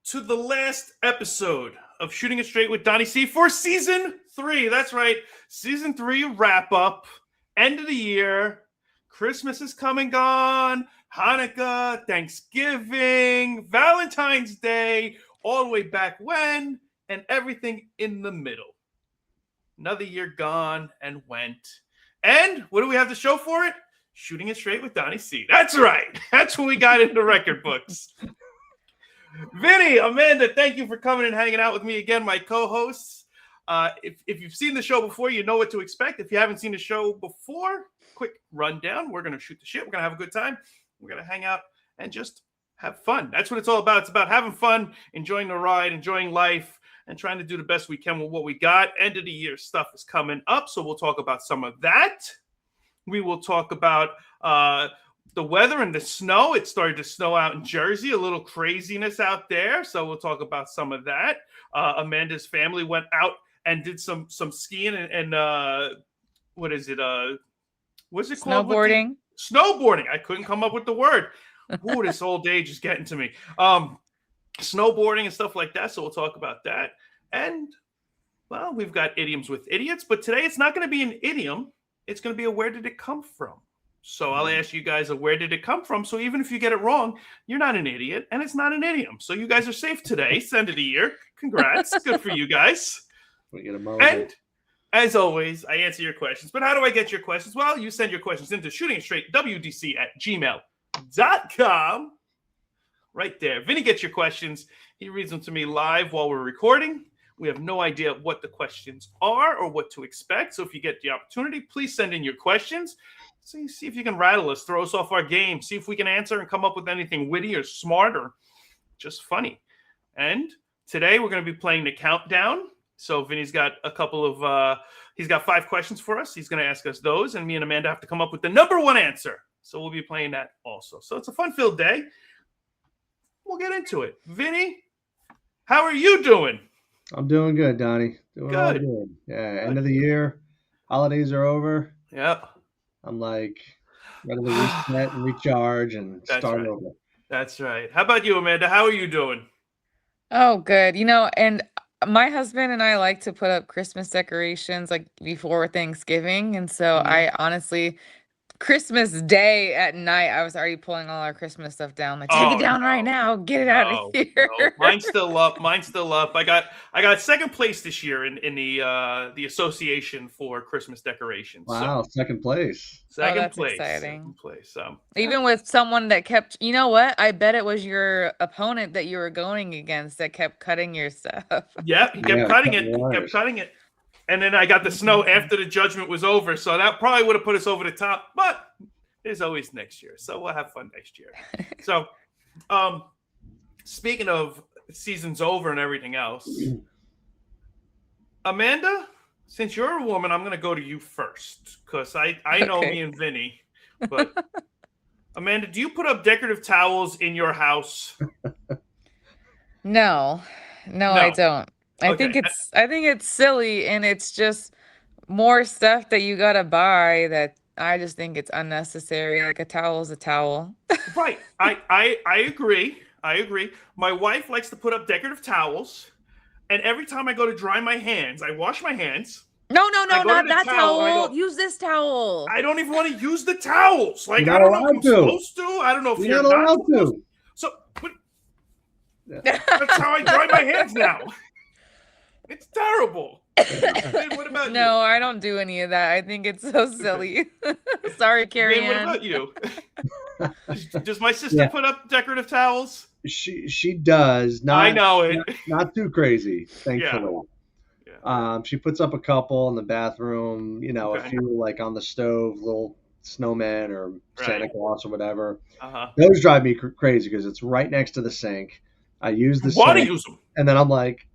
To the last episode of Shooting It Straight with Donnie C for season 3. That's right. Season 3 wrap up. End of the year. Christmas is come and gone. Hanukkah, Thanksgiving, Valentine's Day, all the way back when, and everything in the middle. Another year gone and went. And what do we have to show for it? Shooting It Straight with Donnie C. That's right. That's when we got into record books. Vinny, Amanda, thank you for coming and hanging out with me again, my co-hosts. If you've seen the show before, you know what to expect. If you haven't seen the show before, quick rundown. We're going to shoot the shit. We're going to have a good time. We're going to hang out and just have fun. That's what it's all about. It's about having fun, enjoying the ride, enjoying life, and trying to do the best we can with what we got. End of the year stuff is coming up, so we'll talk about some of that. We will talk about the weather and the snow. It started to snow out in Jersey, a little craziness out there. So we'll talk about some of that. Amanda's family went out and did some skiing and what is it? What's it called? Snowboarding. Snowboarding. I couldn't come up with the word. Ooh, this old age is getting to me. Snowboarding and stuff like that. So we'll talk about that. And well, we've got idioms with idiots, but today it's not going to be an idiom. It's going to be a where did it come from? So I'll ask you guys where did it come from? So even if you get it wrong, you're not an idiot and it's not an idiom. So you guys are safe today. End of the year. Congrats. Good for you guys. We get a moment. And as always, I answer your questions. But how do I get your questions? Well, you send your questions into shootingitstraightwdc@gmail.com. Right there. Vinny gets your questions. He reads them to me live while we're recording. We have no idea what the questions are or what to expect. So if you get the opportunity, please send in your questions. See if you can rattle us, throw us off our game, see if we can answer and come up with anything witty or smart or just funny. And today we're going to be playing the countdown. So Vinny's got a couple of, he's got 5 questions for us. He's going to ask us those, and me and Amanda have to come up with the number 1 answer. So we'll be playing that also. So it's a fun-filled day. We'll get into it. Vinny, how are you doing? I'm doing good, Donnie. Doing all Good. good. Yeah, end of the year. Holidays are over. Yep. I'm like ready to reset and recharge and start over. That's right. How about you, Amanda? How are you doing? Oh, good. And my husband and I like to put up Christmas decorations like before Thanksgiving. And so I honestly, Christmas Day at night, I was already pulling all our Christmas stuff down. Like, take it down right now. Get it out of here. No. Mine's still up. I got second place this year in the association for Christmas decorations. Wow, so, second place. That's exciting. Second place. Even with someone that kept, you know what? I bet it was your opponent that you were going against that kept cutting your stuff. Yeah, he kept cutting it. He kept cutting it. And then I got the snow after the judgment was over. So that probably would have put us over the top. But there's always next year. So we'll have fun next year. So speaking of seasons over and everything else, Amanda, since you're a woman, I'm going to go to you first. Because I know me and Vinny. But Amanda, do you put up decorative towels in your house? No, I don't. I think it's silly, and it's just more stuff that you gotta buy that I just think it's unnecessary. Like a towel is a towel. Right. I agree. My wife likes to put up decorative towels, and every time I go to dry my hands, I wash my hands. No, not that towel. Use this towel. I don't even want to use the towels. Like, You're I don't know if I'm allowed to. supposed to. I don't know if you're not allowed supposed to. So, that's how I dry my hands now. It's terrible. What about you? No, I don't do any of that. I think it's so silly. Sorry, Carrie Ann. What about you? Does my sister put up decorative towels? She does. Not, I know it. Not too crazy, thankfully. Yeah. She puts up a couple in the bathroom, a Okay. few like on the stove, little snowman or Santa Right. Claus or whatever. Uh-huh. Those drive me crazy because it's right next to the sink. I use the Want to sink, use them? and then I'm like,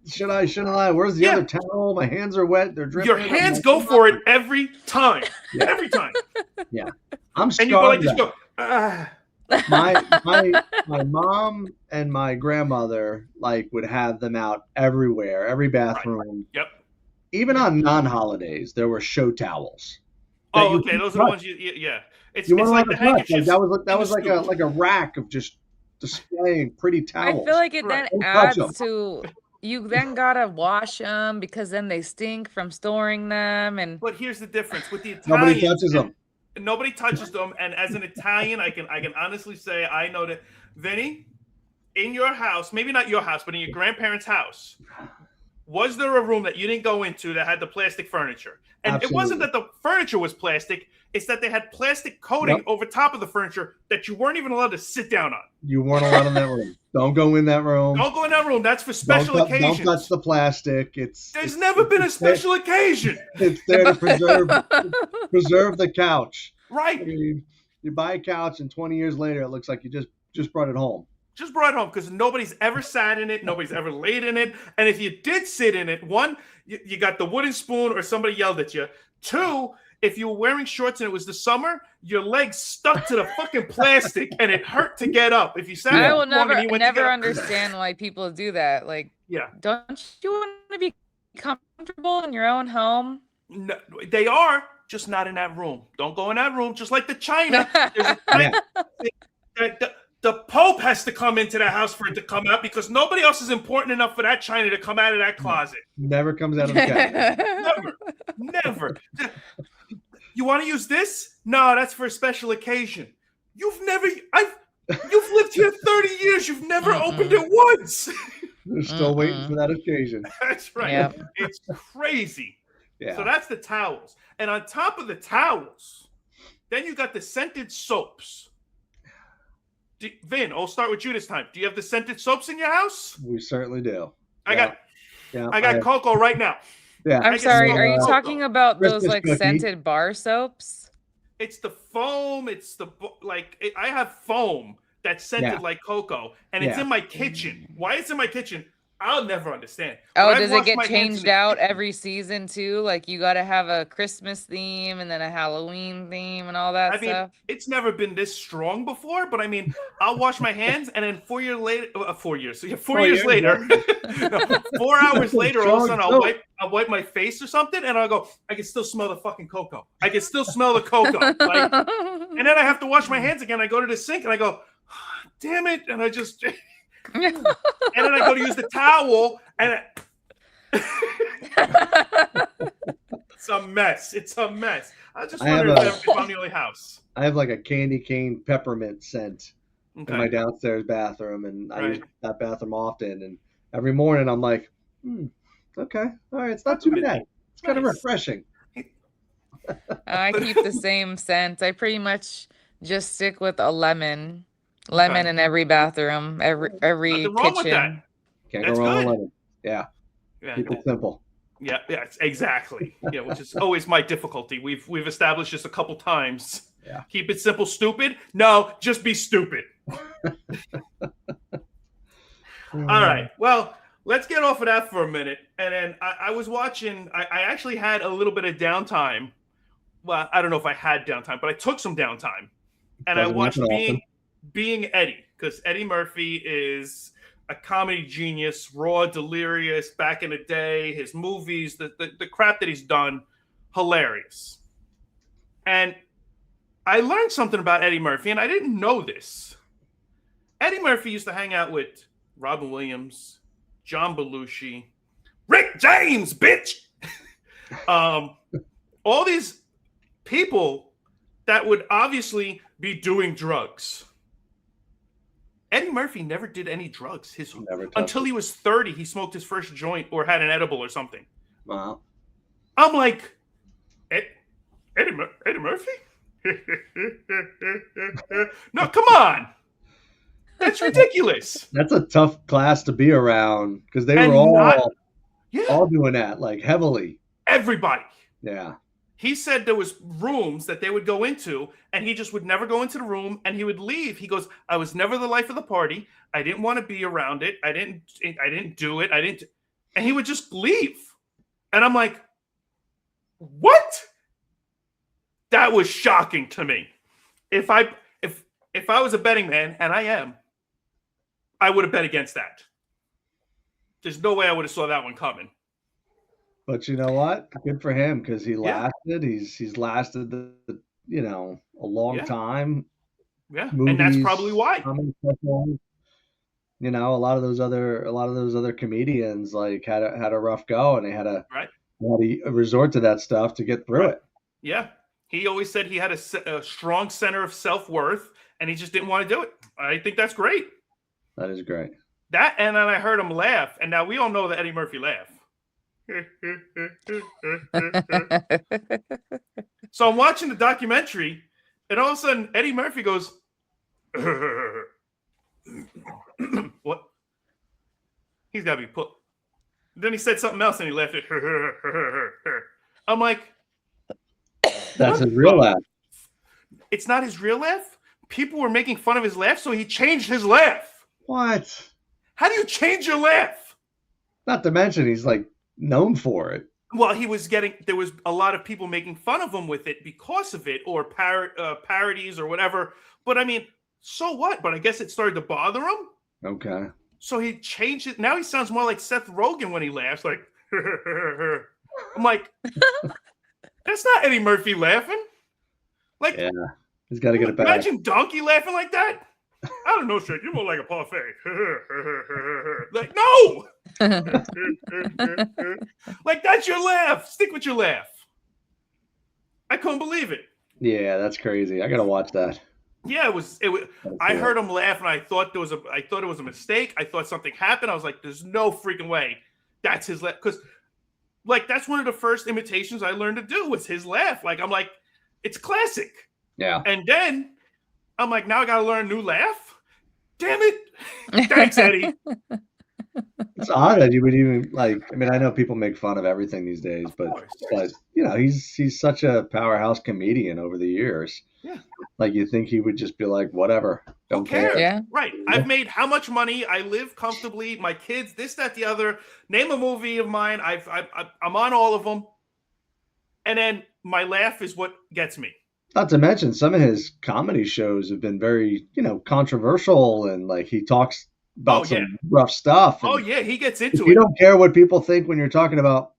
should I? Shouldn't I? Where's the Yeah. other towel? My hands are wet. They're dripping. Your hands go for it every time. Yeah. Every time. Yeah. I'm And you go like scarred. this. You go. Ah. My mom and my grandmother like would have them out everywhere, every bathroom. Yep. Even on non-holidays, there were show towels. Oh, okay. Those are the ones yeah. It's You weren't like allowed the to touch. Like, handkerchiefs. that was like a rack of just displaying pretty I towels. feel like it Right. then Don't touch adds to you then gotta wash them because then they stink from storing them. And But here's the difference with the Italians. Nobody touches them. Nobody touches them. And as an Italian, I can honestly say I know that, Vinny, in your house, maybe not your house, but in your grandparents' house, was there a room that you didn't go into that had the plastic furniture? And Absolutely. it wasn't that the furniture was plastic, it's that they had plastic coating over top of the furniture that you weren't even allowed to sit down on. You weren't allowed in that room. Don't go in that room. Don't go in that room. That's for special occasions. Don't touch the plastic. There's never been a special occasion. It's there to preserve the couch. Right. I mean, you buy a couch and 20 years later, it looks like you just brought it home. Just brought it home because nobody's ever sat in it. Nobody's ever laid in it. And if you did sit in it, one, you got the wooden spoon or somebody yelled at you. Two, if you were wearing shorts and it was the summer, your legs stuck to the fucking plastic and it hurt to get up. If you sat I will long and you went to never get up- understand why people do that. Like, Yeah. don't you want to be comfortable in your own home? No, they are, just not in that room. Don't go in that room. Just like the China. There's a China the Pope has to come into the house for it to come out because nobody else is important enough for that China to come out of that closet. Never comes out of the cabinet. Never. You want to use this? No, that's for a special occasion. You've lived here 30 years. You've never opened it once. They're still waiting for that occasion. That's right. Yep. It's crazy. Yeah. So that's the towels. And on top of the towels, then you got the scented soaps. Vin, I'll start with you this time. Do you have the scented soaps in your house? We certainly do. I got Cocoa right now. Yeah. I'm sorry. Are you Cocoa. talking about those Christmas like cookie. scented bar soaps? It's the foam. It's I have foam that's scented like cocoa, and it's in my kitchen. Why it's in my kitchen, I'll never understand. Oh, When I does it wash get my hands in changed the out kitchen- every season too? Like you got to have a Christmas theme and then a Halloween theme and all that I mean, stuff? it's never been this strong before, but I mean, I'll wash my hands, and then 4 years later, 4 years. So 4 years later, 4 hours later, all of a sudden, I'll wipe my face or something, and I'll go, I can still smell the fucking cocoa. I can still smell the cocoa. Like, and then I have to wash my hands again. I go to the sink, and I go, damn it, and I just, and then I go to use the towel, and it's a mess. It's a mess. I just wonder if I'm the only house. I have like a candy cane peppermint scent in my downstairs bathroom, and I use that bathroom often. And every morning I'm like, okay, all right, it's not too bad. It's kind of refreshing. I keep the same scent. I pretty much just stick with a lemon in every bathroom, every Nothing wrong with that. kitchen. Can't That's go wrong good. with lemon. Yeah, keep it simple. Yeah, exactly. Yeah, which is always my difficulty. We've established this a couple times. Yeah. Keep it simple, stupid. No, just be stupid. All right. Well, let's get off of that for a minute. And then I was watching. I actually had a little bit of downtime. Well, I don't know if I had downtime, but I took some downtime, and I watched Being Eddie, because Eddie Murphy is a comedy genius, raw, delirious, back in the day, his movies, the crap that he's done, hilarious. And I learned something about Eddie Murphy, and I didn't know this. Eddie Murphy used to hang out with Robin Williams, John Belushi, Rick James, bitch! All these people that would obviously be doing drugs. Eddie Murphy never did any drugs. Until he was 30, he smoked his first joint or had an edible or something. Wow. I'm like, Eddie Murphy? No, come on. That's ridiculous. That's a tough class to be around because they were all Yeah. All doing that, like heavily. Everybody. Yeah. He said there was rooms that they would go into, and he just would never go into the room, and he would leave. He goes, I was never the life of the party. I didn't want to be around it. I didn't do it. And he would just leave. And I'm like, what? That was shocking to me. If I was a betting man, and I am, I would have bet against that. There's no way I would have saw that one coming. But you know what? Good for him, because he lasted. He's lasted a long time. Yeah, Movies, and that's probably why. You know, a lot of those other comedians like had a rough go, and they had to resort to that stuff to get through it. Yeah, he always said he had a strong center of self-worth, and he just didn't want to do it. I think that's great. That is great. That, and then I heard him laugh, and now we all know the Eddie Murphy laugh. So I'm watching the documentary, and all of a sudden Eddie Murphy goes, what? He's got to be put. Then he said something else, and he laughed at I'm like, that's his real laugh. It's not his real laugh. People were making fun of his laugh, so he changed his laugh. What? How do you change your laugh? Not to mention he's like known for it. Well, there was a lot of people making fun of him with it because of it, or parodies or whatever. But I mean, so what? But I guess it started to bother him. Okay. So he changed it. Now he sounds more like Seth Rogen when he laughs. Like, I'm like, that's not Eddie Murphy laughing. Like, yeah, he's got to get it back. Imagine Donkey laughing like that. I don't know, shit. You're more like a parfait. Like, no. Like, that's your laugh. Stick with your laugh. I couldn't believe it. Yeah, that's crazy. I gotta watch that. Yeah, it was. I heard him laugh, and I thought it was a mistake. I thought something happened. I was like, "There's no freaking way that's his laugh." Because, like, that's one of the first imitations I learned to do was his laugh. Like, I'm like, it's classic. Yeah. And then I'm like, now I got to learn a new laugh. Damn it! Thanks, Eddie. It's odd that you would even like. I mean, I know people make fun of everything these days, but you know, he's such a powerhouse comedian over the years. Yeah. Like, you think he would just be like, whatever, don't care. Yeah. Right. I've made how much money? I live comfortably. My kids, this, that, the other. Name a movie of mine. I'm on all of them. And then my laugh is what gets me. Not to mention, some of his comedy shows have been very, controversial, and like he talks about some rough stuff. Oh yeah, he gets into it. You don't care what people think when you're talking about,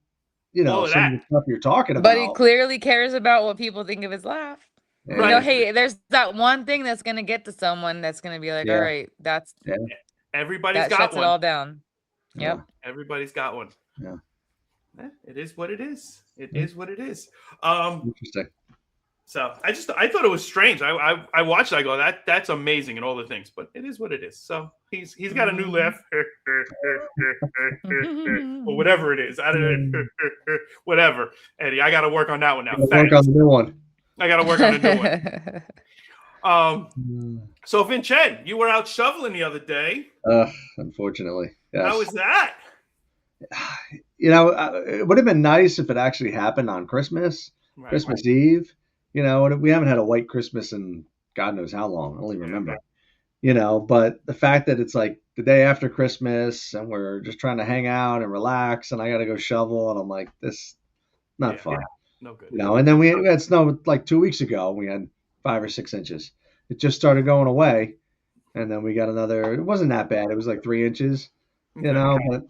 some of the stuff you're talking about. But he clearly cares about what people think of his laugh. Yeah. You know, hey, there's that one thing that's gonna get to someone that's gonna be like, all right, everybody's got one. It all down. Yep. Everybody's got one. Yeah. It is what it is. It is what it is. Interesting. So I thought it was strange. I watched it, I go, that's amazing and all the things, but it is what it is. So he's got a new laugh. Or whatever it is. I don't know. Whatever. Eddie, I gotta work on that one now. Work on the new one. I gotta work on the new one. So Vincent, you were out shoveling the other day. Unfortunately. Yes. How was that? It would have been nice if it actually happened on Christmas, Christmas Eve. We haven't had a white Christmas in God knows how long. I don't even remember. But the fact that it's like the day after Christmas and we're just trying to hang out and relax, and I got to go shovel, and I'm like, this not fun. No good. And then we had snow like 2 weeks ago. We had 5 or 6 inches. It just started going away, and then we got another. It wasn't that bad. It was like 3 inches. But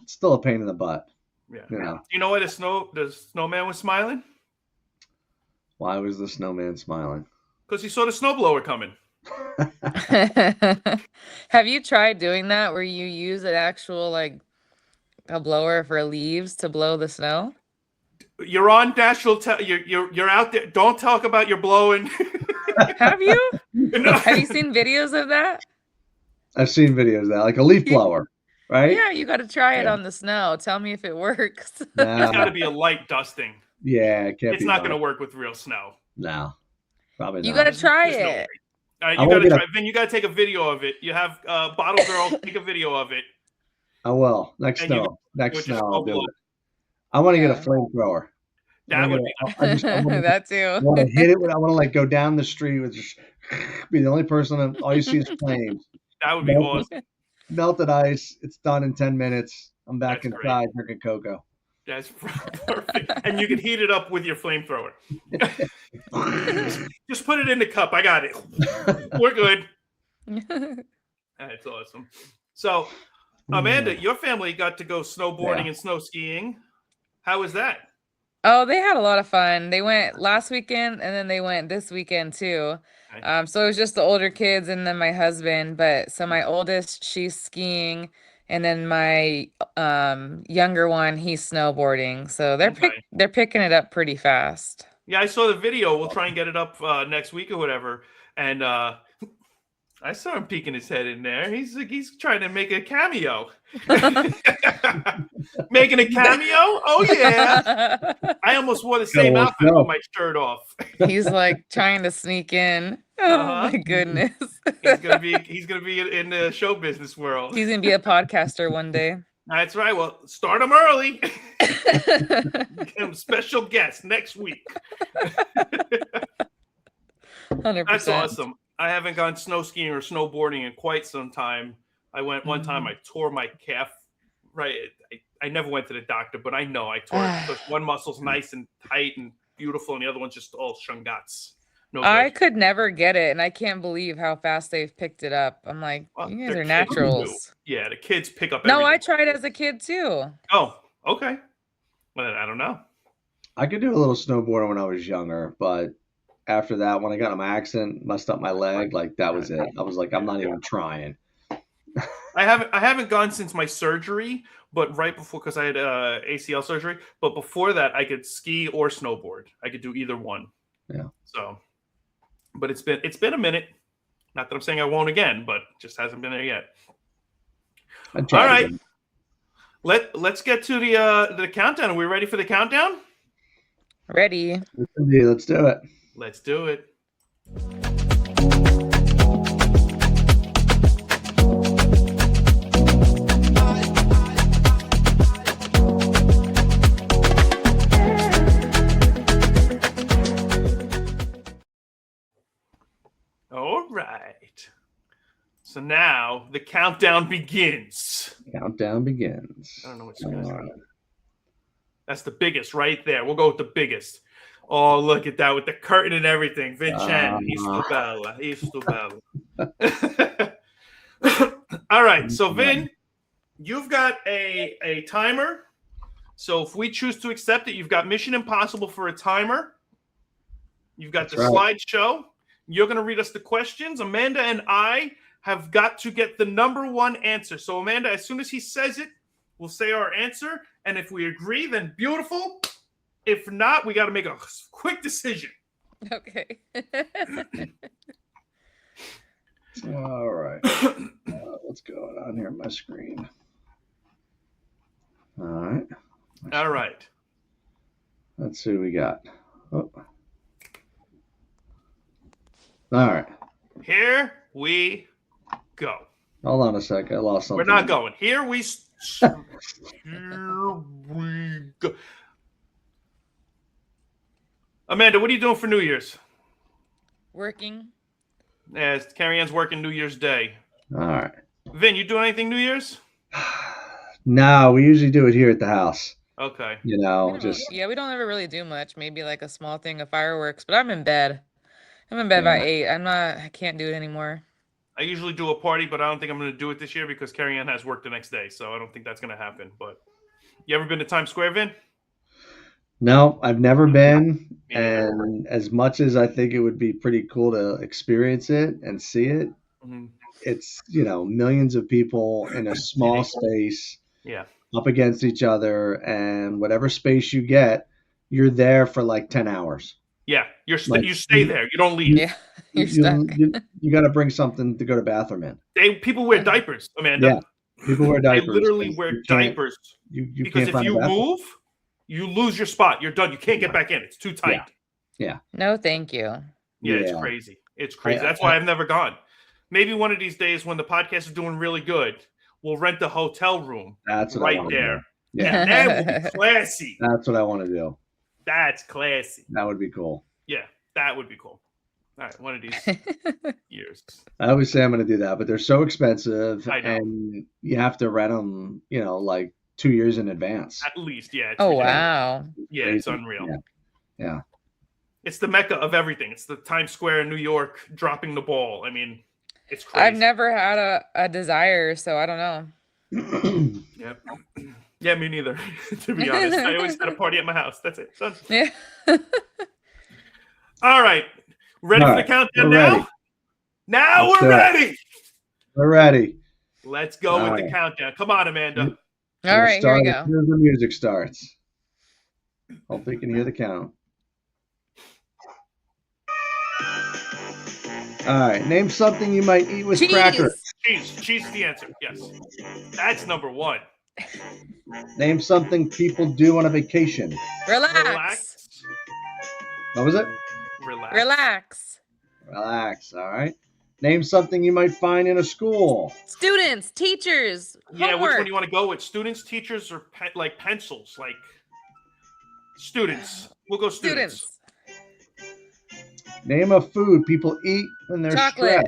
it's still a pain in the butt. Yeah. Do you know why the snowman was smiling? Why was the snowman smiling? Because he saw the snowblower coming. Have you tried doing that where you use an actual a blower for leaves to blow the snow? You're on national. You're out there. Don't talk about your blowing. Have you? No. Have you seen videos of that? I've seen videos of that, like a leaf blower, right? Yeah, you got to try it on the snow. Tell me if it works. It's got to be a light dusting. Yeah, it can't. It's not going to work with real snow. No, probably not. You got to try it. All right, you got to try. Then you got to take a video of it. You have Bottle Girl take a video of it. I will next snow. Next snow, I'll do it. I want to get a flamethrower. That would be that too. I want to hit it. I want to like go down the street with just be the only person. All you see is flames. That would be awesome. Melted ice. It's done in 10 minutes. I'm back inside drinking cocoa. That's perfect. And you can heat it up with your flamethrower. Just put it in the cup. I got it. We're good. That's awesome. So, Amanda, your family got to go snowboarding and snow skiing. How was that? Oh, they had a lot of fun. They went last weekend and then they went this weekend too. So it was just the older kids and then my husband. But so my oldest, she's skiing, and then my younger one, he's snowboarding. So they're picking it up pretty fast. Yeah, I saw the video. We'll try and get it up next week or whatever. And I saw him peeking his head in there. He's trying to make a cameo. Making a cameo? Oh yeah! I almost wore the same outfit with my shirt off. He's like trying to sneak in. Oh my goodness! He's gonna be in the show business world. He's gonna be a podcaster one day. That's right. Well, start him early. Get him special guest next week. 100%. That's awesome. I haven't gone snow skiing or snowboarding in quite some time. I went one time. I tore my calf. Right. I never went to the doctor, but I know I tore it because one muscle's nice and tight and beautiful, and the other one's just all shungats. No good. I could never get it, and I can't believe how fast they've picked it up. I'm like, you guys are naturals. Yeah, the kids pick up everything. No, I tried as a kid too. Oh, okay. Well, I don't know. I could do a little snowboarding when I was younger, but after that, when I got in my accident, messed up my leg, like that was it. I was like, I'm not even trying. I haven't gone since my surgery, but right before, because I had ACL surgery. But before that, I could ski or snowboard. I could do either one. Yeah. So, but it's been a minute. Not that I'm saying I won't again, but just hasn't been there yet. All right, let's get to the countdown. Are we ready for the countdown? Ready. Let's do it. Let's do it. All right. So now the countdown begins. Countdown begins. I don't know what's going on. That's the biggest right there. We'll go with the biggest. Oh, look at that with the curtain and everything. Vincent, Istubella. All right. So, Vin, you've got a timer. So if we choose to accept it, you've got Mission Impossible for a timer. You've got the slideshow. You're going to read us the questions. Amanda and I have got to get the number one answer. So, Amanda, as soon as he says it, we'll say our answer. And if we agree, then beautiful. If not, we got to make a quick decision. Okay. All right. What's going on here on my screen? All right. All right. Let's see what we got. Oh. All right. Here we go. Hold on a sec. I lost something. We're not going. Here we go. Amanda, what are you doing for New Year's? Working. Yeah, Carrie Ann's working New Year's Day. All right. Vin, you doing anything New Year's? No, we usually do it here at the house. Okay. You know, we don't ever really do much. Maybe like a small thing of fireworks, but I'm in bed. I'm in bed by 8. I can't do it anymore. I usually do a party, but I don't think I'm going to do it this year because Carrie Ann has work the next day, so I don't think that's going to happen. But you ever been to Times Square, Vin? No, I've never been. And as much as I think it would be pretty cool to experience it and see it, it's, millions of people in a small space up against each other. And whatever space you get, you're there for like 10 hours. Yeah, you stay there. You don't leave. Yeah, you're stuck. You got to bring something to go to bathroom in. People wear diapers, Amanda. Yeah, people wear diapers. They literally wear diapers. Because if you move, you lose your spot. You're done. You can't get back in. It's too tight. Yeah. No, thank you. Yeah, it's crazy. It's crazy. That's why I've never gone. Maybe one of these days when the podcast is doing really good, we'll rent a hotel room. That's what right there. Yeah, that would be classy. That's what I want to do. That's classy. That would be cool. Yeah, that would be cool. All right, one of these years. I always say I'm going to do that, but they're so expensive, I know. and you have to rent them, like 2 years in advance. At least, yeah. Oh, wow. Yeah, it's unreal. Yeah. It's the mecca of everything. It's the Times Square in New York dropping the ball. I mean, it's crazy. I've never had a desire, so I don't know. Yep. Yeah, me neither, to be honest. I always had a party at my house. That's it. Done. Yeah. All right. Ready for the countdown now? Ready. Now we're ready. We're ready. Let's go with the countdown. Come on, Amanda. All right, here we go. As the music starts. Hopefully you can hear the count. All right. Name something you might eat with crackers. Cheese. Cheese is the answer. Yes. That's number one. Name something people do on a vacation. Relax. What was it? Relax. Relax. All right. Name something you might find in a school. Students, teachers, Yeah, homework. which one do you want to go with? Students, teachers, or like pencils? Like students. We'll go students. Name a food people eat when they're Chocolate. stressed.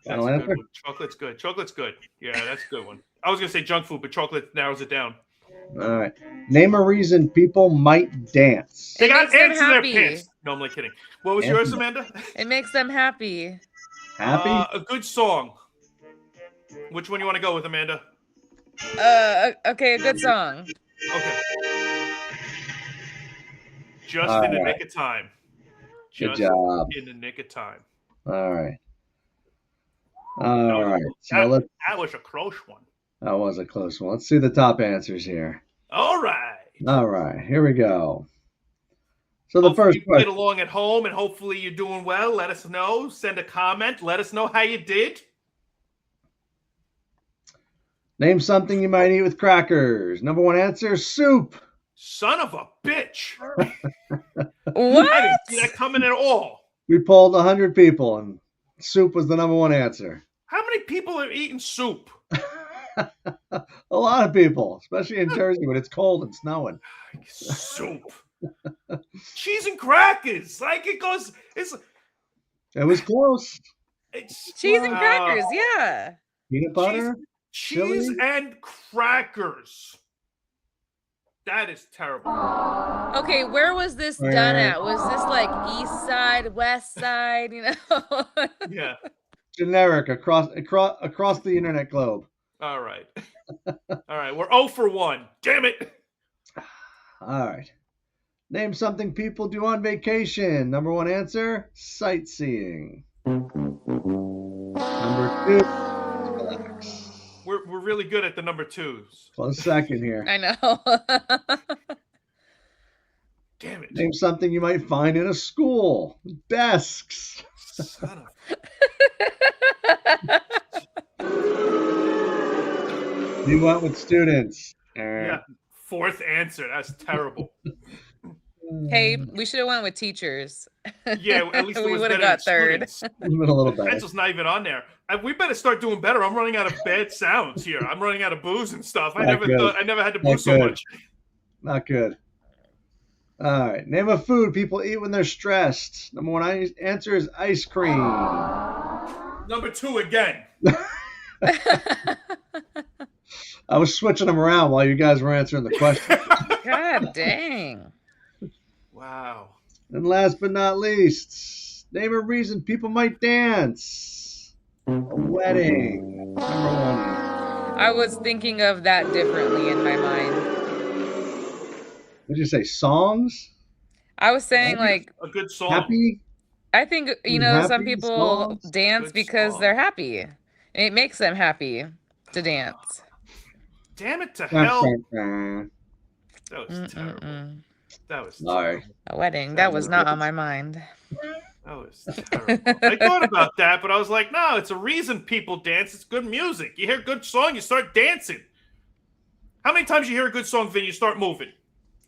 That's a good one. Chocolate's good. Chocolate's good. Yeah, that's a good one. I was going to say junk food, but chocolate narrows it down. All right. Name a reason people might dance. They got ants in their pants. No, I'm like kidding. What was yours, Amanda? It makes them happy. Happy? A good song. Which one you want to go with, Amanda? Okay, a good song. Okay. Just in the nick of time. Good job. In the nick of time. All right. All right. So that was a close one. That was a close one. Let's see the top answers here. All right. All right. Here we go. So the hopefully first you question. played along at home, and hopefully you're doing well. Let us know. Send a comment. Let us know how you did. Name something you might eat with crackers. Number one answer, soup. Son of a bitch. What? I didn't see that coming at all. We polled 100 people, and soup was the number one answer. How many people are eating soup? A lot of people, especially in Jersey when it's cold and snowing. Soup. Cheese and crackers. Like it goes. It was close. Cheese and crackers, yeah. Peanut butter. Cheese and crackers. That is terrible. Okay, where was this done at? Was this like east side, west side, you know? Yeah. Generic across the internet globe. All right. All right. We're 0 for 1. Damn it. All right. Name something people do on vacation. Number one answer, sightseeing. Number two, relax. We're really good at the number twos. Close second here. I know. Damn it. Name something you might find in a school. Desks. Son of... You went with students. Yeah. Fourth answer. That's terrible. Hey, we should have went with teachers. Yeah, at least we would have got third. A little better. Pencil's not even on there. We better start doing better. I'm running out of bad sounds here. I'm running out of booze and stuff. I never had to booze so much. Not good. All right. Name a food people eat when they're stressed. Number one answer is ice cream. Number two again. I was switching them around while you guys were answering the question. God dang. Wow. And last but not least, name a reason people might dance. A wedding. Number one. I was thinking of that differently in my mind. What did you say? Songs? I was saying like a good song. Happy? I think, some people songs? dance Good because song. They're happy. It makes them happy to dance. Damn it to hell. That That was terrible. That was Sorry. A wedding. That was not on my mind. That was terrible. I thought about that, but I was like, no, it's a reason people dance. It's good music. You hear a good song, you start dancing. How many times you hear a good song, Vin, you start moving?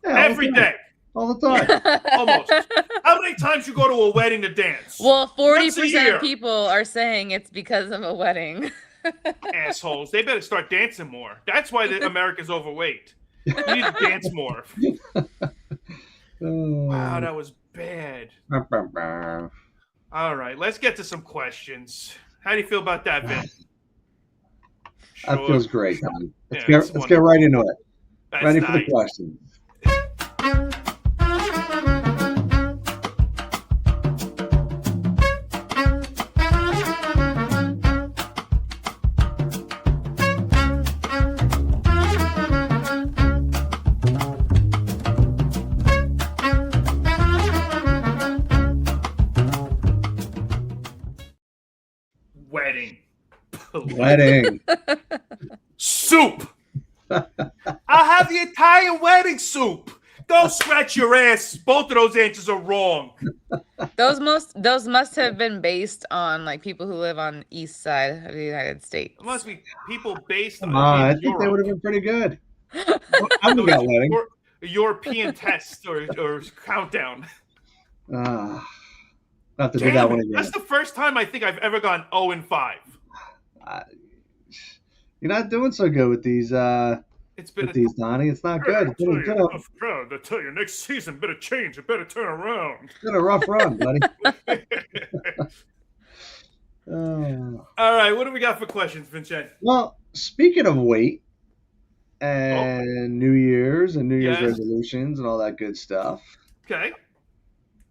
Yeah, Every day. All the time. Almost. How many times you go to a wedding to dance? Well, Once a 40% year. of people are saying it's because of a wedding. Assholes. They better start dancing more. That's why America's overweight. You need to dance more. Wow, that was bad. All right, let's get to some questions. How do you feel about that, Vin? That feels great, Don. Let's Yeah, get right into it. That's Ready nice. for the questions. Wedding. Soup. I'll have the Italian wedding soup. Don't scratch your ass. Both of those answers are wrong. Those must have been based on like people who live on the east side of the United States. It must be people based on I think they would have been pretty good. I would got wedding. European test or countdown. Have to do that one again. That's the first time I think I've ever gone 0-5. You're not doing so good with these. These, Donnie. It's not good. I tell you, next season better change. It better turn around. It's been a rough run, buddy. All right, what do we got for questions, Vincent? Well, speaking of weight and New Year's and New Year's resolutions and all that good stuff. Okay.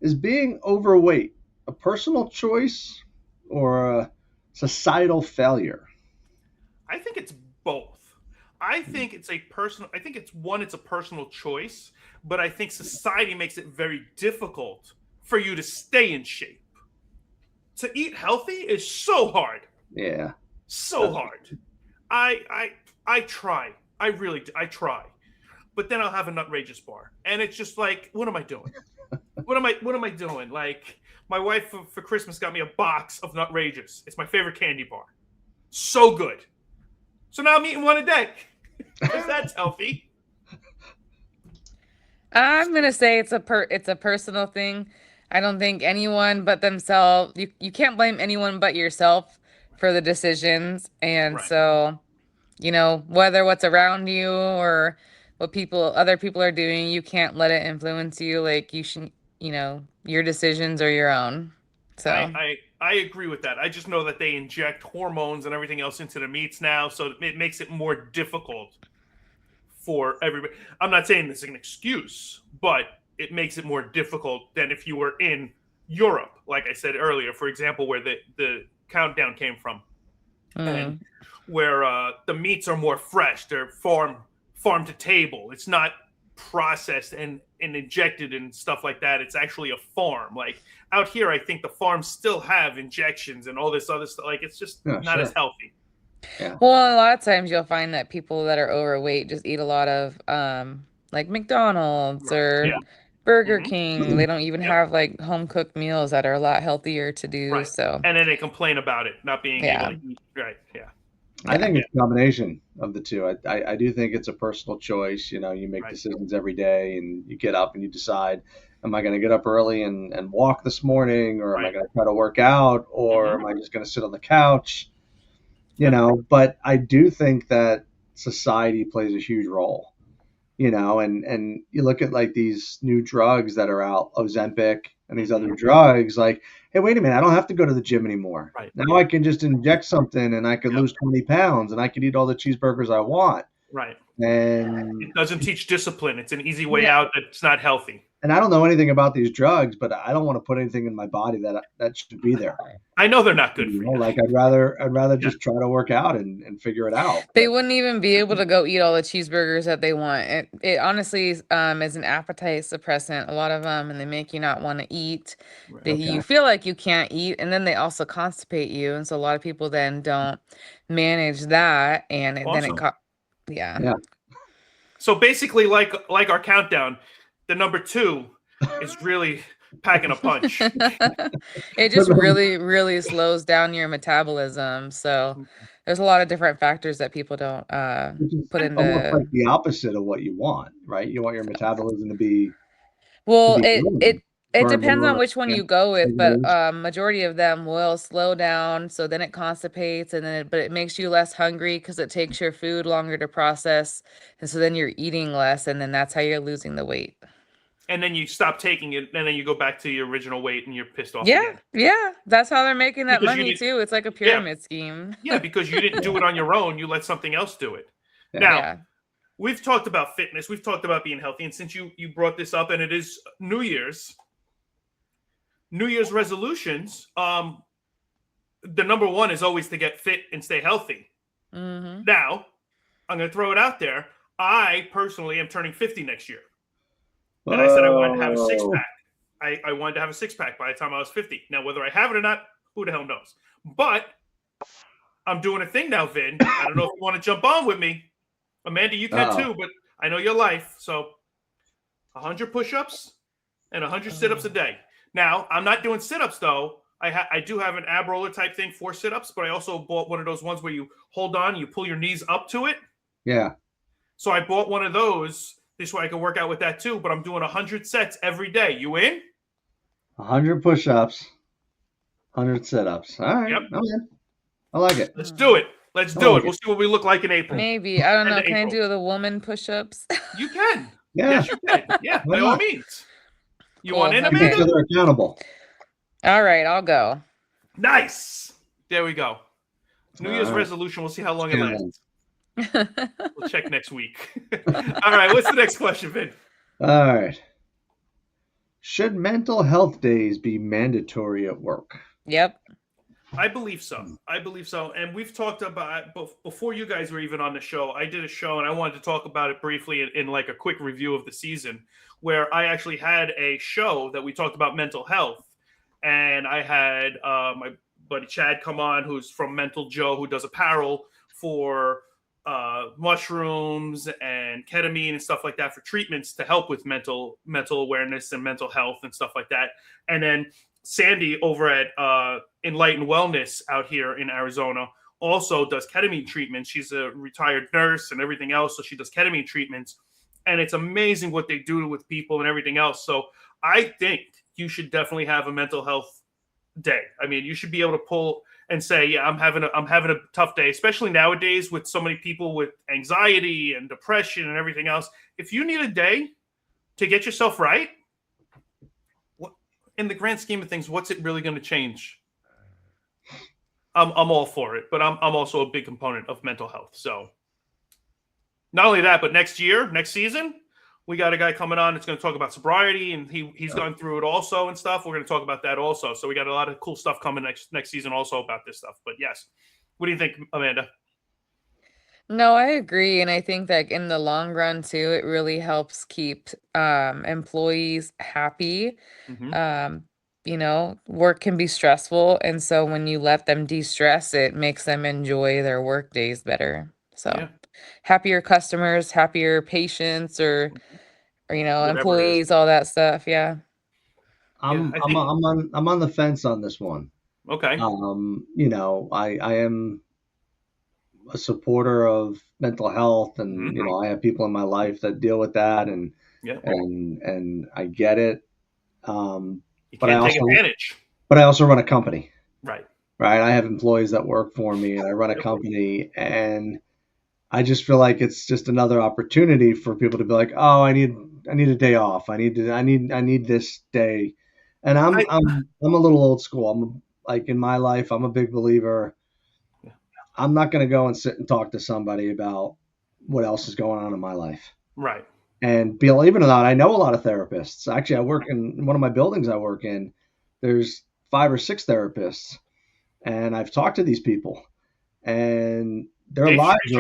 Is being overweight a personal choice or a societal failure? I think it's both. I think it's a personal choice, but I think society makes it very difficult for you to stay in shape. To eat healthy is so hard. Yeah. So hard. I try. I try. But then I'll have an outrageous bar. And it's just like, what am I doing? What am I doing? Like, my wife for Christmas got me a box of Nutrageous. It's my favorite candy bar. So good. So now I'm eating one a day. Because that's healthy. I'm gonna say it's a personal thing. I don't think anyone but themselves. You can't blame anyone but yourself for the decisions. And so, whether what's around you or what other people are doing, you can't let it influence you. Like you should, your decisions are your own. So I agree with that. I just know that they inject hormones and everything else into the meats now, so it makes it more difficult for everybody. I'm not saying this is an excuse, but it makes it more difficult than if you were in Europe, like I said earlier, for example, where the countdown came from, and where the meats are more fresh. They're farm to table. It's not processed and injected and stuff like that. It's actually a farm. Like out here, I think the farms still have injections and all this other stuff. Like it's just not as healthy. Yeah. Well, a lot of times you'll find that people that are overweight just eat a lot of like McDonald's or Burger King. They don't even have like home cooked meals that are a lot healthier to do. So and then they complain about it not being able to eat. Right. Yeah. I think it's a combination of the two. I do think it's a personal choice. You make decisions every day and you get up and you decide, am I going to get up early and walk this morning, or am I going to try to work out, or am I just going to sit on the couch? But I do think that society plays a huge role, and you look at like these new drugs that are out, Ozempic and these other drugs, like, hey, wait a minute, I don't have to go to the gym anymore. Right. Now I can just inject something and I could lose 20 pounds and I could eat all the cheeseburgers I want. Right. And it doesn't teach discipline. It's an easy way out that's not healthy. And I don't know anything about these drugs, but I don't want to put anything in my body that should be there. I know they're not good for you. Like I'd rather just try to work out and figure it out. They wouldn't even be able to go eat all the cheeseburgers that they want. It honestly is an appetite suppressant, a lot of them, and they make you not want to eat. You feel like you can't eat, and then they also constipate you, and so a lot of people then don't manage that, and yeah. So basically, like our countdown, the number 2 is really packing a punch. It just really, really slows down your metabolism. So there's a lot of different factors that people don't put into. Almost like the opposite of what you want, right? You want your metabolism to be. Well, It depends on which one Yeah. you go with, but majority of them will slow down, so then it constipates, and then but it makes you less hungry because it takes your food longer to process, and so then you're eating less, and then that's how you're losing the weight. And then you stop taking it, and then you go back to your original weight, and you're pissed off Yeah, again. yeah, that's how they're making that Because you money didn't- too. It's like a pyramid scheme. Yeah, because you didn't do it on your own. You let something else do it. Yeah. Now, Yeah. we've talked about fitness. We've talked about being healthy. And since you brought this up, and it is New Year's resolutions, the number one is always to get fit and stay healthy. Mm-hmm. Now, I'm going to throw it out there. I personally am turning 50 next year. And I said I wanted to have a six-pack. I wanted to have a six-pack by the time I was 50. Now, whether I have it or not, who the hell knows? But I'm doing a thing now, Vin. I don't know if you want to jump on with me. Amanda, you can too, but I know your life. So 100 push-ups and 100 sit-ups a day. Now, I'm not doing sit-ups, though. I do have an ab roller type thing for sit-ups, but I also bought one of those ones where you hold on, you pull your knees up to it. Yeah. So I bought one of those. This way I can work out with that too, but I'm doing 100 sets every day. You in? 100 push-ups, 100 sit-ups. All right. Yep. I'm in. I like it. Let's do it. Let's do it. We'll see what we look like in April. Maybe. I don't know. End of Can I April. do the woman push-ups? You can. Yeah. Yes, you can. Yeah, by all means. You want in, Cool. Keep each Amanda? other accountable. All right, I'll go. Nice. There we go. New Year's All right. resolution. We'll see how long it Yeah. lasts. We'll check next week. All right. What's the next question, Vin? All right. Should mental health days be mandatory at work? Yep. I believe so. I believe so. And we've talked about before you guys were even on the show. I did a show and I wanted to talk about it briefly in like a quick review of the season, where I actually had a show that we talked about mental health. And I had my buddy Chad come on, who's from Mental Joe, who does apparel for mushrooms and ketamine and stuff like that for treatments to help with mental awareness and mental health and stuff like that. And then Sandy over at Enlightened Wellness out here in Arizona also does ketamine treatments. She's a retired nurse and everything else, so she does ketamine treatments. And it's amazing what they do with people and everything else. So I think you should definitely have a mental health day. I mean, you should be able to pull and say, yeah, I'm having a tough day, especially nowadays with so many people with anxiety and depression and everything else. If you need a day to get yourself right, in the grand scheme of things, what's it really going to change? I'm all for it, but I'm also a big component of mental health. So not only that, but next season, we got a guy coming on that's going to talk about sobriety, and he's gone through it also and stuff. We're going to talk about that also. So we got a lot of cool stuff coming next season also about this stuff. But yes, what do you think, Amanda? No, I agree. And I think that in the long run too, it really helps keep employees happy. You know, work can be stressful. And so when you let them de-stress, it makes them enjoy their work days better. So Yeah. happier customers, happier patients, or you know, Whatever employees, all that stuff. Yeah. I'm on the fence on this one. Okay. You know, I am a supporter of mental health, and you know, I have people in my life that deal with that, and I get it. You can't take advantage. But I also run a company. Right. I have employees that work for me, and I run a company, and I just feel like it's just another opportunity for people to be like, oh, I need a day off. I need this day. And I'm a little old school. I'm like, in my life, I'm a big believer. I'm not going to go and sit and talk to somebody about what else is going on in my life. Right. And believe it or not, I know a lot of therapists. Actually, I work in one of my buildings I work in. There's 5 or 6 therapists, and I've talked to these people, and their lives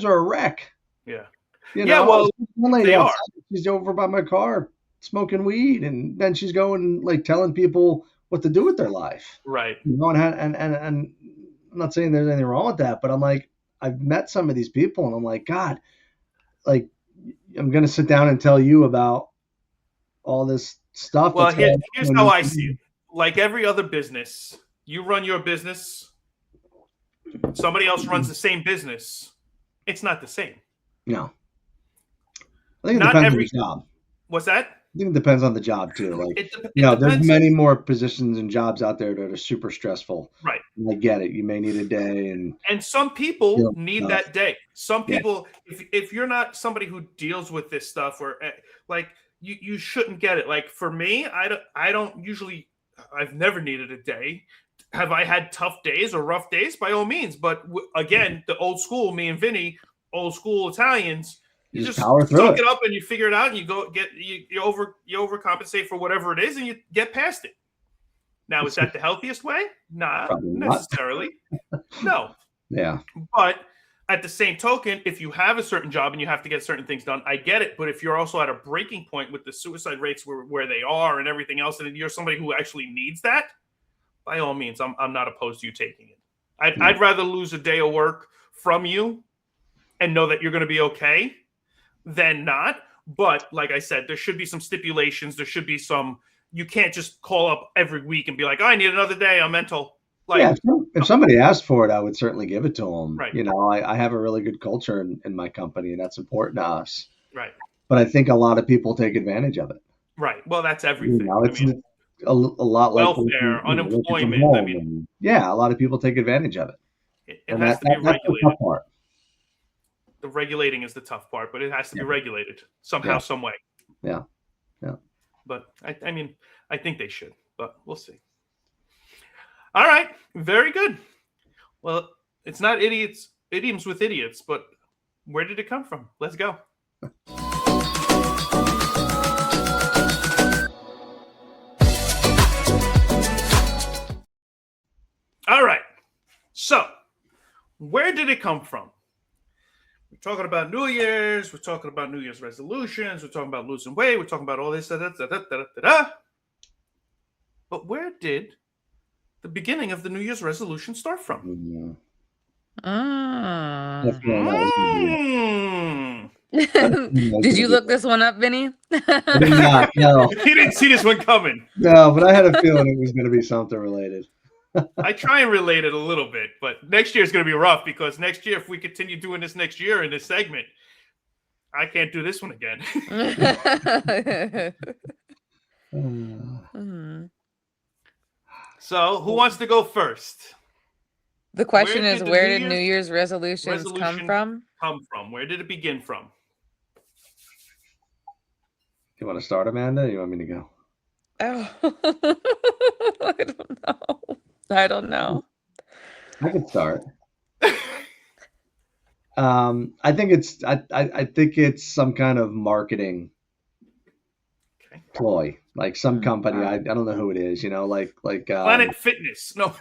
are a wreck. Yeah. You know, well, one lady outside, she's over by my car smoking weed, and then she's going like telling people what to do with their life. Right. You know, and I'm not saying there's anything wrong with that, but I'm like, I've met some of these people, and I'm like, God, like, I'm going to sit down and tell you about all this stuff. Well, here's how I see it. Like every other business, you run your business, somebody else runs the same business. It's not the same. No. I think it depends on the job. What's that? think it depends on the job too. Like, It there's depends. many more positions and jobs out there that are super stressful. Right. And I get it. You may need a day, and some people need stuff. that day. Some people, if you're not somebody who deals with this stuff, or like you shouldn't get it. Like for me, I don't usually. I've never needed a day. Have I had tough days or rough days? By all means. But again, the old school, me and Vinny, old school Italians, you just power through suck it up and you figure it out, and you go get you overcompensate for whatever it is, and you get past it. Now, is that the healthiest way? Not necessarily. No. Yeah. But at the same token, if you have a certain job and you have to get certain things done, I get it. But if you're also at a breaking point with the suicide rates where they are and everything else, and you're somebody who actually needs that, by all means, I'm not opposed to you taking it. I'd rather lose a day of work from you and know that you're going to be okay than not. But like I said, there should be some stipulations. There should be some. You can't just call up every week and be like, oh, I need another day. I'm mental. Like, if somebody asked for it, I would certainly give it to them. Right. I have a really good culture in my company, and that's important to us. Right. But I think a lot of people take advantage of it. Right. Well, that's everything. It's a lot like welfare, unemployment. A lot of people take advantage of it. It has to be regulated. That's the tough part. The regulating is the tough part, but it has to be regulated somehow, some way. Yeah. But I mean, I think they should, but we'll see. All right. Very good. Well, it's not idioms with idiots, but where did it come from? Let's go. All right. So, where did it come from? We're talking about New Year's. We're talking about New Year's resolutions. We're talking about losing weight. We're talking about all this. But where did the beginning of the New Year's resolution start from? Did you look this one up, Vinny? I did not. No. He didn't see this one coming. No, but I had a feeling it was going to be something related. I try and relate it a little bit, but next year is going to be rough because next year, if we continue doing this next year in this segment, I can't do this one again. So, who wants to go first? The question is, where did New Year's resolutions come from? Where did it begin from? You want to start, Amanda? Or you want me to go? Oh, I don't know. I can start. I think it's some kind of marketing ploy, like some company. I don't know who it is. Like Planet Fitness. No,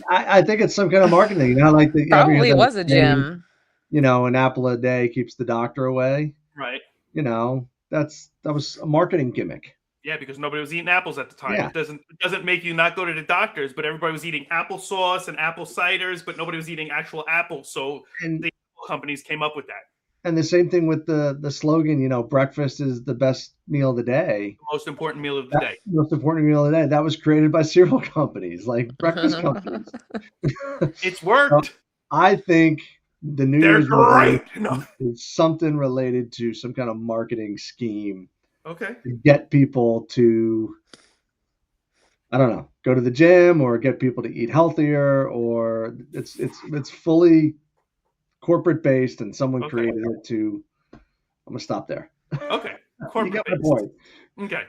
I think it's some kind of marketing. Like probably was a gym. An apple a day keeps the doctor away. Right. That was a marketing gimmick. Yeah, because nobody was eating apples at the time. Yeah. It doesn't make you not go to the doctors, but everybody was eating applesauce and apple ciders, but nobody was eating actual apples. So the companies came up with that. And the same thing with the slogan, breakfast is the best meal of the day. The most important meal of the day. Most important meal of the day. That was created by cereal companies, like breakfast companies. It's worked. So I think the New Year's is something related to some kind of marketing scheme. Okay. To get people to, I don't know, go to the gym or get people to eat healthier, or it's fully corporate based, and someone created it to. I'm gonna stop there. Okay. Corporate based. Okay.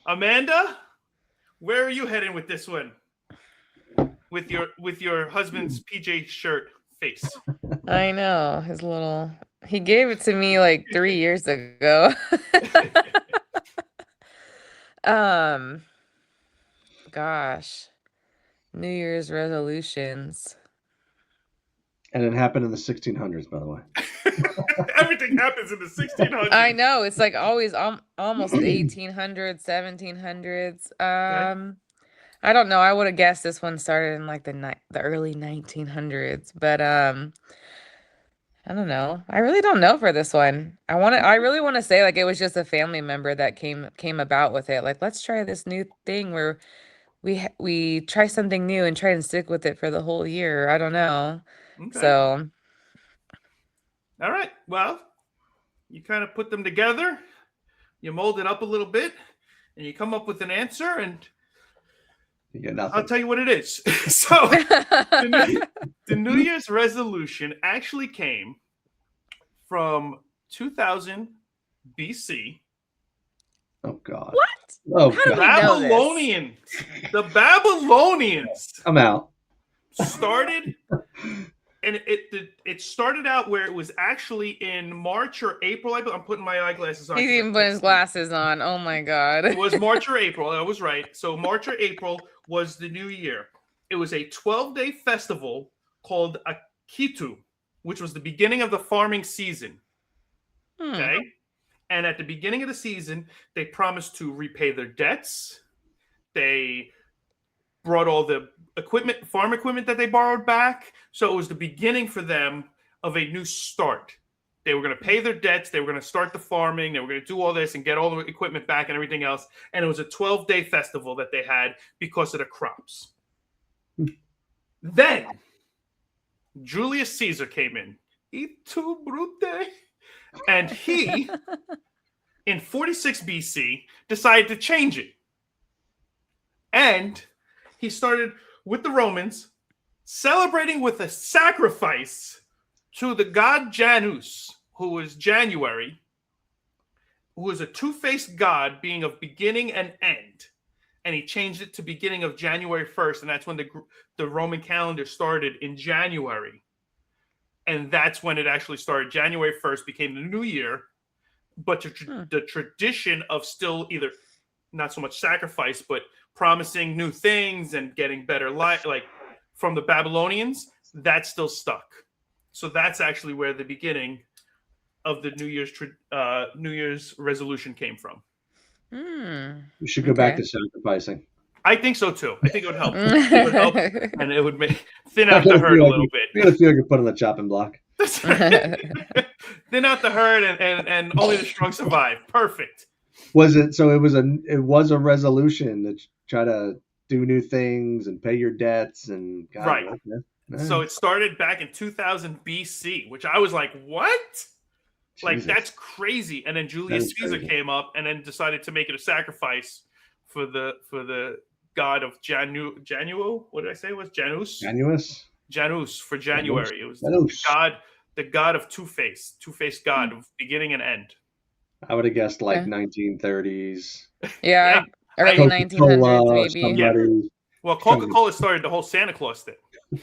Amanda, where are you heading with this one? With your husband's PJ shirt face. I know his little. He gave it to me like 3 years ago. Gosh, New Year's resolutions. And it happened in the 1600s, by the way. Everything happens in the 1600s. I know. It's like always almost 1800s, 1700s. I don't know. I would have guessed this one started in like the early 1900s, but I don't know. I really don't know for this one. I really want to say like it was just a family member that came about with it. Like, let's try this new thing where we try something new and try and stick with it for the whole year. I don't know. Okay. So. All right. Well, you kind of put them together. you mold it up a little bit, and you come up with an answer, and I'll tell you what it is. So the New Year's resolution actually came from 2000 BC. Oh God! What? Oh How do God! we know this? Babylonians. The Babylonians I'm out. started, and it started out where it was actually in March or April. I'm putting my eyeglasses on. He's even putting his glasses on. Oh my God! It was March or April. I was right. So March or April was the New Year. It was a 12-day festival called E52, which was the beginning of the farming season. Okay. And at the beginning of the season, they promised to repay their debts. They brought all the equipment, farm equipment that they borrowed back. So it was the beginning for them of a new start. They were going to pay their debts. They were going to start the farming. They were going to do all this and get all the equipment back and everything else. And it was a 12-day festival that they had because of the crops. Then Julius Caesar came in. Itu brute. And he, in 46 BC, decided to change it. And he started with the Romans celebrating with a sacrifice to the god Janus, who was January, who was a two-faced god being of beginning and end. And he changed it to beginning of January 1st. And that's when the Roman calendar started in January. And that's when it actually started. January 1st became the new year. But the tradition of still either not so much sacrifice, but promising new things and getting better life, like from the Babylonians, that's still stuck. So that's actually where the beginning of the New Year's resolution came from. We should go back to sacrificing. I think so too. I think it would help. It would help, and it would thin out the herd a little bit. You're gonna feel like you're put on the chopping block. Thin out the herd, and only the strong survive. Perfect. Was it? So it was a resolution to try to do new things and pay your debts and God, right. Okay. Nice. So it started back in 2000 BC, which I was like, what? Like, Jesus. that's crazy. And then Julius Caesar came up and then decided to make it a sacrifice for the god of Januo. What did I say it was? Janus? Janus for January. It was the god of two-faced god of beginning and end. I would have guessed like 1930s. Yeah. Early 1900s, maybe. Yeah. Well, Coca-Cola started the whole Santa Claus thing.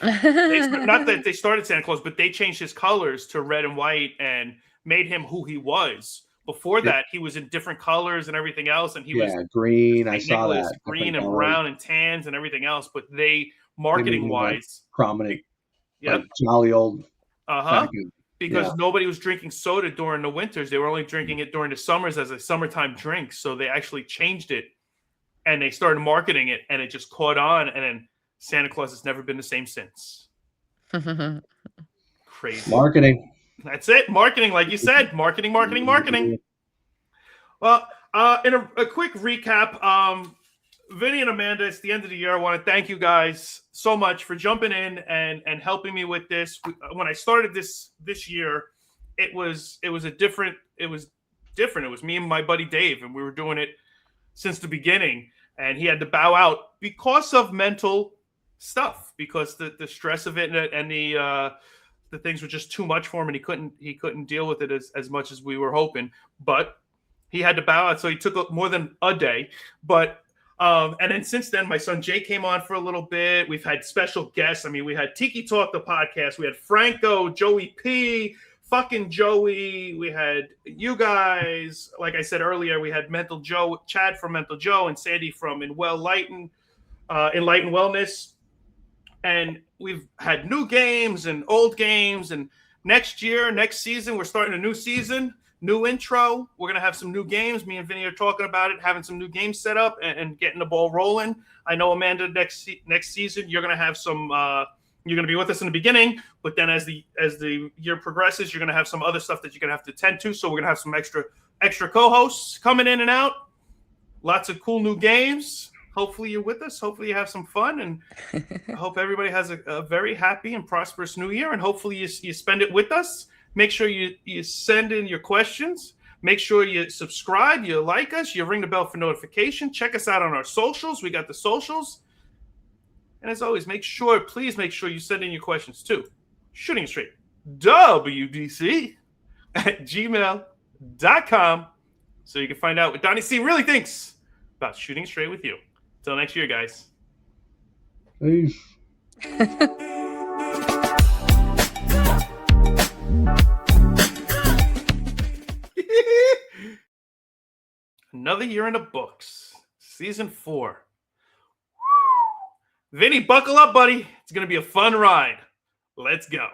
Not that they started Santa Claus, but they changed his colors to red and white and made him who he was. Before that, he was in different colors and everything else, and he was green. I saw that green and brown and tans and everything else. But they marketing wise, prominent, like jolly old. Because nobody was drinking soda during the winters; they were only drinking it during the summers as a summertime drink. So they actually changed it, and they started marketing it, and it just caught on. And then Santa Claus has never been the same since. Crazy marketing. That's it. Marketing, like you said. Marketing. Well, in a quick recap, Vinny and Amanda, it's the end of the year. I want to thank you guys so much for jumping in and helping me with this. When I started this year, it was different. It was me and my buddy Dave, and we were doing it since the beginning. And he had to bow out because of mental stuff, because the stress of it and the things were just too much for him, and he couldn't deal with it as much as we were hoping. But he had to bow out, so he took more than a day. But and then since then, my son Jay came on for a little bit. We've had special guests. I mean, we had Tiki Talk, the podcast. We had Franco, Joey P, fucking Joey. We had you guys. Like I said earlier, we had Mental Joe, Chad from Mental Joe, and Sandy from Enlighten Wellness. And we've had new games and old games. And next season, we're starting a new season, new intro. We're going to have some new games. Me and Vinny are talking about it, having some new games set up and getting the ball rolling. I know, Amanda, next season, you're going to have some you're going to be with us in the beginning. But then as the year progresses, you're going to have some other stuff that you're going to have to tend to. So we're going to have some extra co-hosts coming in and out. Lots of cool new games. Hopefully you're with us. Hopefully you have some fun, and I hope everybody has a very happy and prosperous new year. And hopefully you spend it with us. Make sure you send in your questions. Make sure you subscribe, you like us, you ring the bell for notification. Check us out on our socials. We got the socials. And as always, please make sure you send in your questions to shootingitstraightwdc at gmail.com so you can find out what Donnie C really thinks about shooting straight with you. Until next year, guys. Peace. Another year in the books. Season 4. Vinny, buckle up, buddy. It's going to be a fun ride. Let's go.